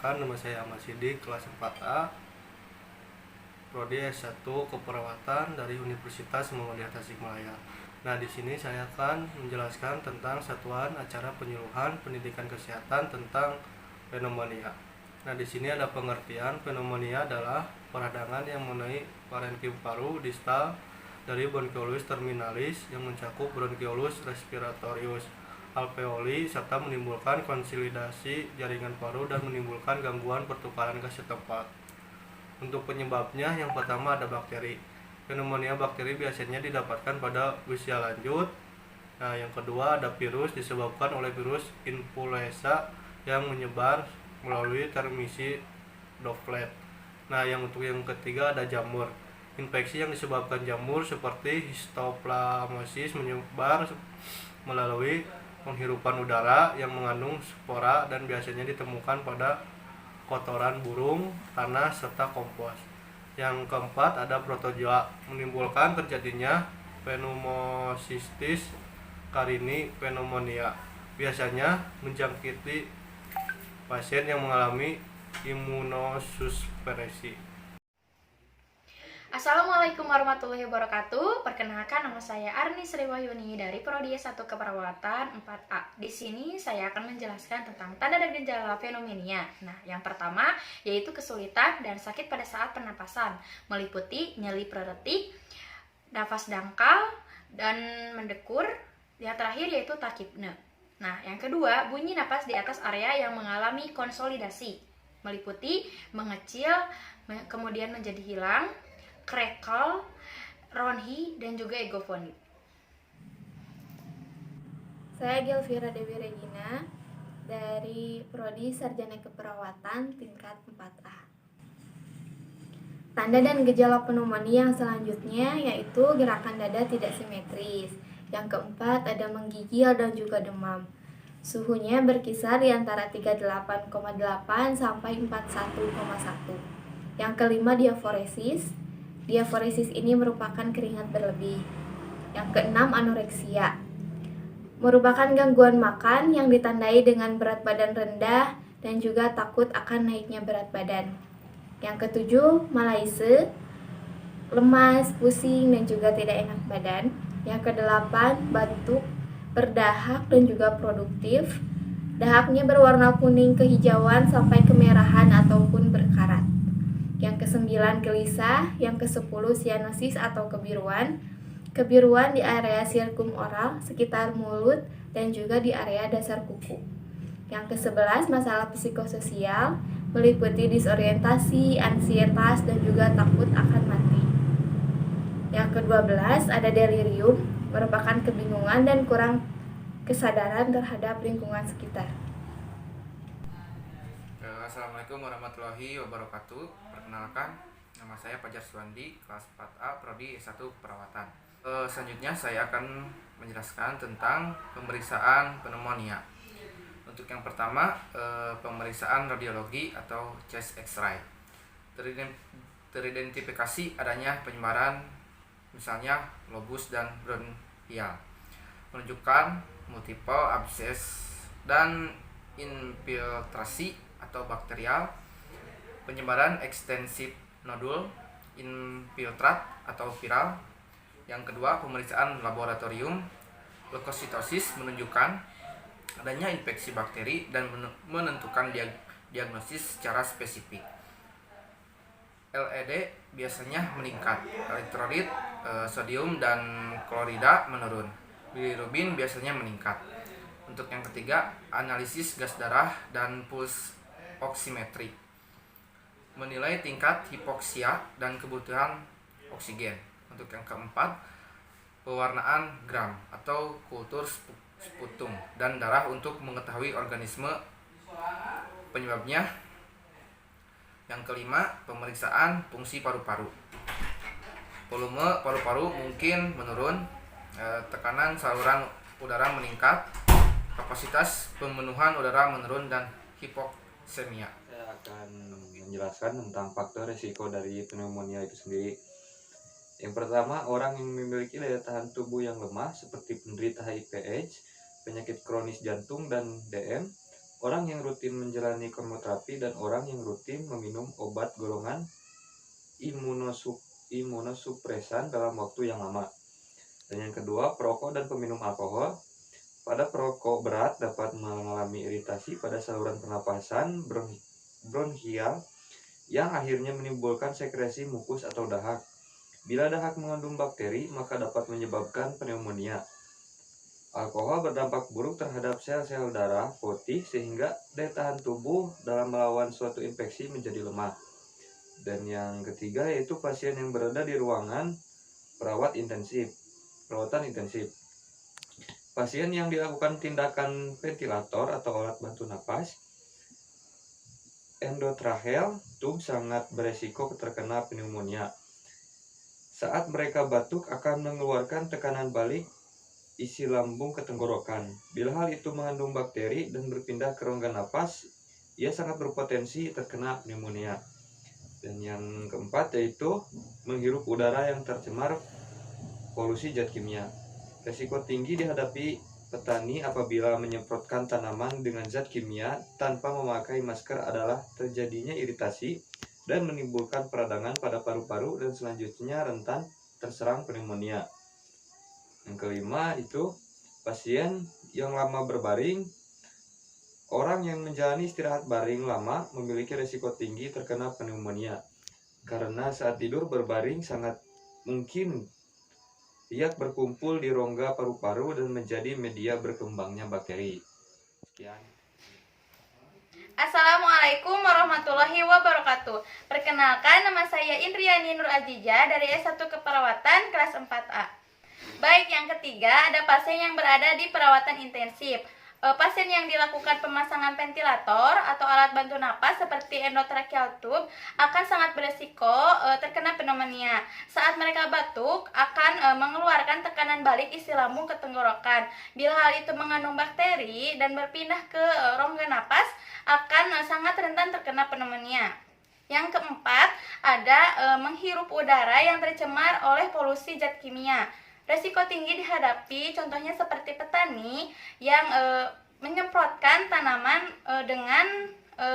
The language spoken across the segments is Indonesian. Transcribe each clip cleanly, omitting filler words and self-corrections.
Perkenalkan, nama saya Ahmad Sidik, kelas 4A, Prodi S1 Keperawatan dari Universitas Muhammadiyah Tasikmalaya. Nah, di sini saya akan menjelaskan tentang satuan acara penyuluhan pendidikan kesehatan tentang pneumonia. Nah, di sini ada pengertian pneumonia adalah peradangan yang mengenai parenkim paru distal dari bronkiolus terminalis yang mencakup bronkiolus respiratorius alveoli serta menimbulkan konsolidasi jaringan paru dan menimbulkan gangguan pertukaran gas setempat. Untuk penyebabnya, yang pertama ada bakteri. Pneumonia bakteri biasanya didapatkan pada usia lanjut. Nah, yang kedua ada virus, disebabkan oleh virus influenza yang menyebar melalui transmisi droplet. Nah, untuk yang ketiga ada jamur. Infeksi yang disebabkan jamur seperti histoplasmosis menyebar melalui penghirupan udara yang mengandung spora dan biasanya ditemukan pada kotoran burung, tanah, serta kompos. Yang keempat ada protozoa, menimbulkan terjadinya pneumocystis carini pneumonia. Biasanya menjangkiti pasien yang mengalami imunosupresi. Assalamualaikum warahmatullahi wabarakatuh. Perkenalkan, nama saya Arni Sriwayuni dari Prodi S1 Keperawatan 4A. Di sini saya akan menjelaskan tentang tanda dan gejala pneumonia. Nah, yang pertama yaitu kesulitan dan sakit pada saat pernapasan, meliputi nyeri per detik, nafas dangkal dan mendekur. Yang terakhir yaitu takipne. Nah, yang kedua, bunyi napas di atas area yang mengalami konsolidasi, meliputi mengecil, kemudian menjadi hilang, krekel, ronhi, dan juga egofoni. Saya Gelvira Dewi Regina dari Prodi Sarjana Keperawatan tingkat 4A. Tanda dan gejala pneumonia yang selanjutnya yaitu gerakan dada tidak simetris. Yang keempat ada menggigil dan juga demam. Suhunya berkisar di antara 38,8 sampai 41,1. Yang kelima diaforesis. Diaforesis ini merupakan keringat berlebih. Yang keenam anoreksia, merupakan gangguan makan yang ditandai dengan berat badan rendah dan juga takut akan naiknya berat badan. Yang ketujuh malaise, lemas, pusing, dan juga tidak enak badan. Yang kedelapan batuk, berdahak dan juga produktif. Dahaknya berwarna kuning kehijauan sampai kemerahan ataupun berkarat. Yang ke-9 gelisah, yang ke-10 sianosis atau kebiruan. Kebiruan di area sirkum oral, sekitar mulut, dan juga di area dasar kuku. Yang ke-11 masalah psikososial, meliputi disorientasi, ansietas, dan juga takut akan mati. Yang ke-12 ada delirium, merupakan kebingungan dan kurang kesadaran terhadap lingkungan sekitar. Assalamualaikum warahmatullahi wabarakatuh. Perkenalkan, nama saya Fajar Suwandi, kelas 4A, Prodi S1 Keperawatan. Selanjutnya saya akan menjelaskan tentang pemeriksaan pneumonia. Untuk yang pertama, pemeriksaan radiologi atau chest X-ray. Teridentifikasi adanya penyebaran misalnya lobus dan bronchial, menunjukkan multiple abscess dan infiltrasi atau bakterial, penyebaran ekstensif nodul, infiltrat atau viral. Yang kedua, pemeriksaan laboratorium. Leukositosis menunjukkan adanya infeksi bakteri dan menentukan diagnosis secara spesifik. LED biasanya meningkat, elektrolit, sodium dan klorida menurun, bilirubin biasanya meningkat. Untuk yang ketiga, analisis gas darah dan puls oximetri, menilai tingkat hipoksia dan kebutuhan oksigen. Untuk yang keempat, pewarnaan gram atau kultur sputum dan darah untuk mengetahui organisme penyebabnya. Yang kelima, pemeriksaan fungsi paru-paru. Volume paru-paru mungkin menurun, tekanan saluran udara meningkat, kapasitas pemenuhan udara menurun, dan hipoksemia. Saya akan menjelaskan tentang faktor risiko dari pneumonia itu sendiri. Yang pertama, orang yang memiliki daya tahan tubuh yang lemah seperti penderita HIV/AIDS, penyakit kronis jantung dan DM, orang yang rutin menjalani kemoterapi, dan orang yang rutin meminum obat golongan imunosupresan dalam waktu yang lama. Dan yang kedua, perokok dan peminum alkohol. Pada perokok berat dapat mengalami iritasi pada saluran pernapasan bronchial yang akhirnya menimbulkan sekresi mukus atau dahak. Bila dahak mengandung bakteri, maka dapat menyebabkan pneumonia. Alkohol berdampak buruk terhadap sel-sel darah putih sehingga daya tahan tubuh dalam melawan suatu infeksi menjadi lemah. Dan yang ketiga yaitu pasien yang berada di ruangan perawatan intensif. Pasien yang dilakukan tindakan ventilator atau alat bantu napas endotracheal tube sangat beresiko terkena pneumonia. Saat mereka batuk akan mengeluarkan tekanan balik isi lambung ke tenggorokan. Bila hal itu mengandung bakteri dan berpindah ke rongga napas, ia sangat berpotensi terkena pneumonia. Dan yang keempat yaitu menghirup udara yang tercemar polusi zat kimia. Risiko tinggi dihadapi petani apabila menyemprotkan tanaman dengan zat kimia tanpa memakai masker adalah terjadinya iritasi dan menimbulkan peradangan pada paru-paru dan selanjutnya rentan terserang pneumonia. Yang kelima itu pasien yang lama berbaring. Orang yang menjalani istirahat baring lama memiliki risiko tinggi terkena pneumonia karena saat tidur berbaring sangat mungkin biak berkumpul di rongga paru-paru dan menjadi media berkembangnya bakteri. Sekian. Assalamualaikum warahmatullahi wabarakatuh. Perkenalkan, nama saya Indriani Nur Azija dari S1 Keperawatan kelas 4A. Baik, yang ketiga ada pasien yang berada di perawatan intensif. Pasien yang dilakukan pemasangan ventilator atau alat bantu napas seperti endotracheal tube akan sangat beresiko terkena pneumonia. Saat mereka batuk akan mengeluarkan tekanan balik isi lambung ke tenggorokan. Bila hal itu mengandung bakteri dan berpindah ke rongga napas akan sangat rentan terkena pneumonia. Yang keempat ada menghirup udara yang tercemar oleh polusi zat kimia. Resiko tinggi dihadapi contohnya seperti petani yang menyemprotkan tanaman dengan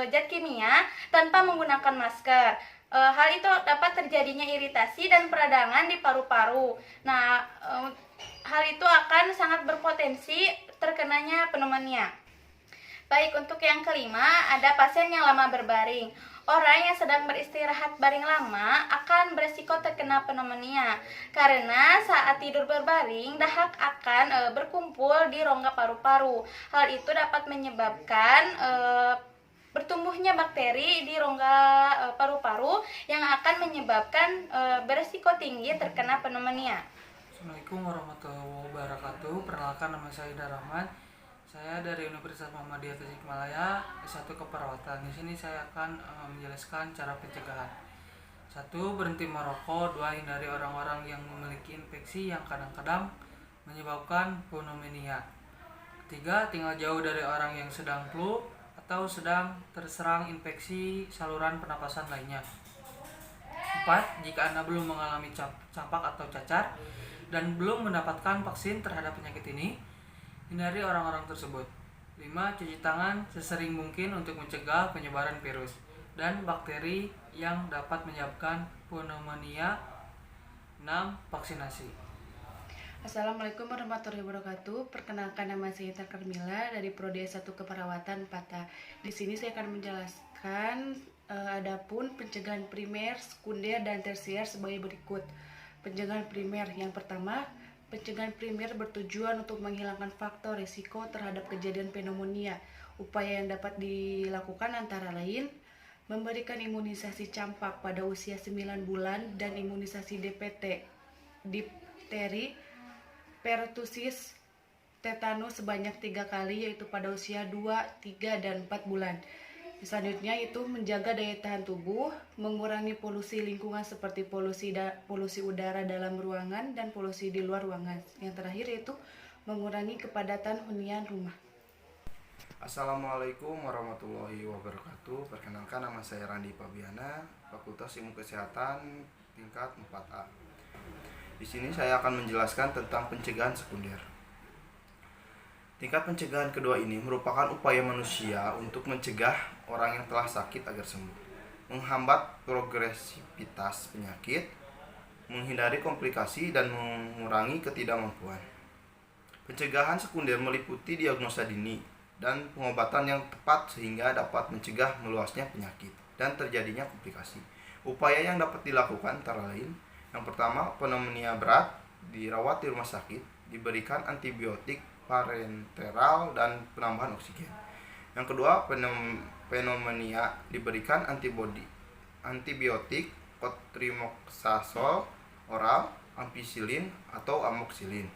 zat kimia tanpa menggunakan masker. Hal itu dapat terjadinya iritasi dan peradangan di paru-paru. Nah, hal itu akan sangat berpotensi terkenanya pneumonia. Baik, untuk yang kelima ada pasien yang lama berbaring. Orang yang sedang beristirahat baring lama akan beresiko terkena pneumonia karena saat tidur berbaring dahak akan berkumpul di rongga paru-paru. Hal itu dapat menyebabkan bertumbuhnya bakteri di rongga paru-paru yang akan menyebabkan beresiko tinggi terkena pneumonia. Assalamualaikum warahmatullahi wabarakatuh. Perkenalkan, nama saya Ida Rahman. Saya dari Universitas Muhammadiyah Tasikmalaya, S1 Keperawatan. Di sini saya akan menjelaskan cara pencegahan. 1. Berhenti merokok. 2. Hindari orang-orang yang memiliki infeksi yang kadang-kadang menyebabkan pneumonia. 3. Tinggal jauh dari orang yang sedang flu atau sedang terserang infeksi saluran pernapasan lainnya. 4. Jika Anda belum mengalami campak atau cacar dan belum mendapatkan vaksin terhadap penyakit ini, hindari orang-orang tersebut. 5. Cuci tangan sesering mungkin untuk mencegah penyebaran virus dan bakteri yang dapat menyebabkan pneumonia. 6. Vaksinasi. Assalamualaikum warahmatullahi wabarakatuh. Perkenalkan, nama saya Intan Karmila dari Prodi S1 Keperawatan 4A. Di sini saya akan menjelaskan adapun pencegahan primer, sekunder, dan tersier sebagai berikut. Pencegahan primer yang pertama, pencegahan primer bertujuan untuk menghilangkan faktor risiko terhadap kejadian pneumonia. Upaya yang dapat dilakukan antara lain memberikan imunisasi campak pada usia 9 bulan dan imunisasi DPT, difteri, pertusis, tetanus sebanyak 3 kali yaitu pada usia 2, 3, dan 4 bulan. Selanjutnya itu menjaga daya tahan tubuh, mengurangi polusi lingkungan seperti polusi udara dalam ruangan dan polusi di luar ruangan. Yang terakhir yaitu mengurangi kepadatan hunian rumah. Assalamualaikum warahmatullahi wabarakatuh. Perkenalkan, nama saya Randi Pabiana, Fakultas Ilmu Kesehatan tingkat 4A. Di sini saya akan menjelaskan tentang pencegahan sekunder. Tingkat pencegahan kedua ini merupakan upaya manusia untuk mencegah orang yang telah sakit agar sembuh, menghambat progresivitas penyakit, menghindari komplikasi, dan mengurangi ketidakmampuan. Pencegahan sekunder meliputi diagnosa dini dan pengobatan yang tepat sehingga dapat mencegah meluasnya penyakit dan terjadinya komplikasi. Upaya yang dapat dilakukan antara lain, yang pertama, pneumonia berat dirawat di rumah sakit, diberikan antibiotik parenteral dan penambahan oksigen. Yang kedua, pneumonia diberikan antibiotik cotrimoxazole oral, ampicillin atau amoxicillin.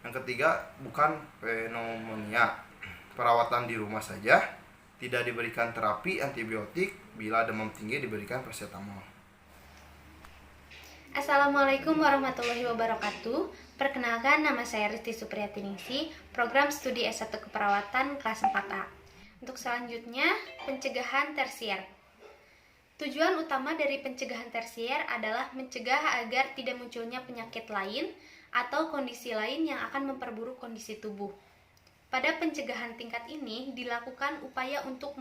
Yang ketiga, bukan pneumonia, perawatan di rumah saja, tidak diberikan terapi antibiotik, bila demam tinggi diberikan paracetamol. Assalamualaikum warahmatullahi wabarakatuh. Perkenalkan, nama saya Risti Supriyatiningsi, program studi S1 Keperawatan kelas 4A. Untuk selanjutnya, pencegahan tersier. Tujuan utama dari pencegahan tersier adalah mencegah agar tidak munculnya penyakit lain atau kondisi lain yang akan memperburuk kondisi tubuh. Pada pencegahan tingkat ini dilakukan upaya untuk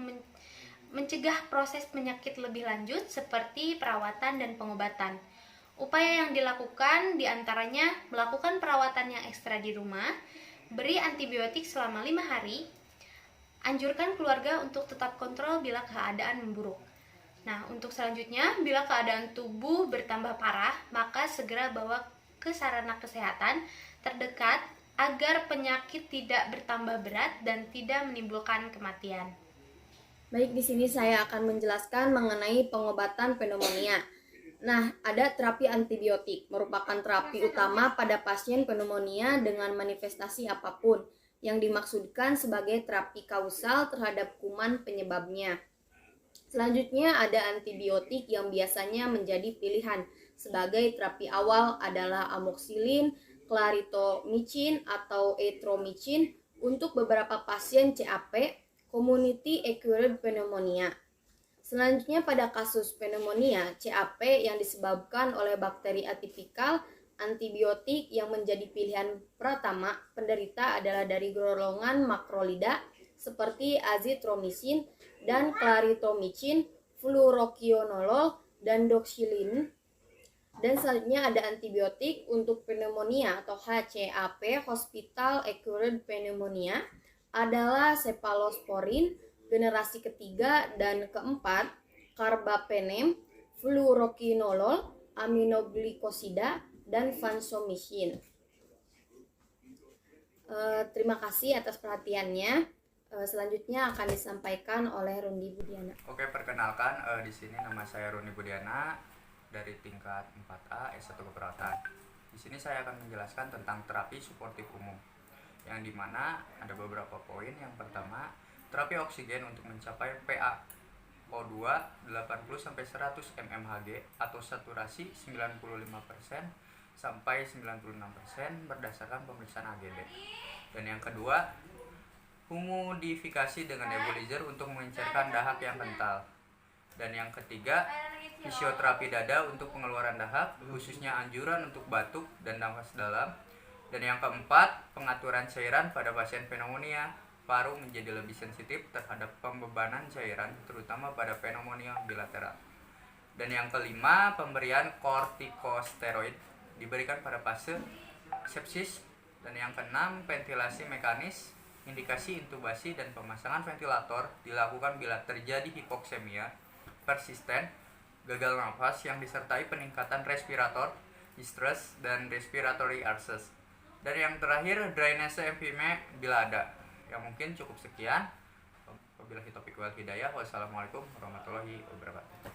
mencegah proses penyakit lebih lanjut seperti perawatan dan pengobatan. Upaya yang dilakukan diantaranya melakukan perawatan yang ekstra di rumah, beri antibiotik selama 5 hari, anjurkan keluarga untuk tetap kontrol bila keadaan memburuk. Nah, untuk selanjutnya, bila keadaan tubuh bertambah parah, maka segera bawa ke sarana kesehatan terdekat agar penyakit tidak bertambah berat dan tidak menimbulkan kematian. Baik, di sini saya akan menjelaskan mengenai pengobatan pneumonia. Nah, ada terapi antibiotik, merupakan terapi utama pada pasien pneumonia dengan manifestasi apapun, yang dimaksudkan sebagai terapi kausal terhadap kuman penyebabnya. Selanjutnya ada antibiotik yang biasanya menjadi pilihan. Sebagai terapi awal adalah amoxicillin, claritomycin atau erythromycin untuk beberapa pasien CAP, community acquired pneumonia. Selanjutnya pada kasus pneumonia CAP yang disebabkan oleh bakteri atipikal, antibiotik yang menjadi pilihan pertama penderita adalah dari golongan makrolida seperti azithromycin dan claritomycin, fluoroquinolol, dan doxycycline. Dan selanjutnya ada antibiotik untuk pneumonia atau HCAP, Hospital Acquired Pneumonia, adalah cephalosporin generasi ketiga dan keempat, carbapenem, fluoroquinolol, aminoglikosida, dan vancomycin. Terima kasih atas perhatiannya. Selanjutnya akan disampaikan oleh Rundi Budiana. Oke, perkenalkan, di sini nama saya Rundi Budiana dari tingkat 4A S1 Keperawatan. Di sini saya akan menjelaskan tentang terapi suportif umum, yang dimana ada beberapa poin. Yang pertama, terapi oksigen untuk mencapai PaO2 80-100 mmHg atau saturasi 95% sampai 96% berdasarkan pemeriksaan AGD. Dan yang kedua, humidifikasi dengan nebulizer untuk mengencangkan dahak yang kental. Dan yang ketiga, fisioterapi dada untuk pengeluaran dahak, khususnya anjuran untuk batuk dan nafas dalam. Dan yang keempat, pengaturan cairan pada pasien pneumonia paru menjadi lebih sensitif terhadap pembebanan cairan, terutama pada pneumonia bilateral. Dan yang kelima, pemberian kortikosteroid diberikan pada fase sepsis. Dan yang keenam, ventilasi mekanis, indikasi intubasi dan pemasangan ventilator dilakukan bila terjadi hipoksemia persisten, gagal nafas yang disertai peningkatan respirator, distress, dan respiratory arrest. Dan yang terakhir, drainase emfyema bila ada. Yang mungkin cukup sekian. Wabillahi taufiq wal hidayah. Wassalamualaikum warahmatullahi wabarakatuh.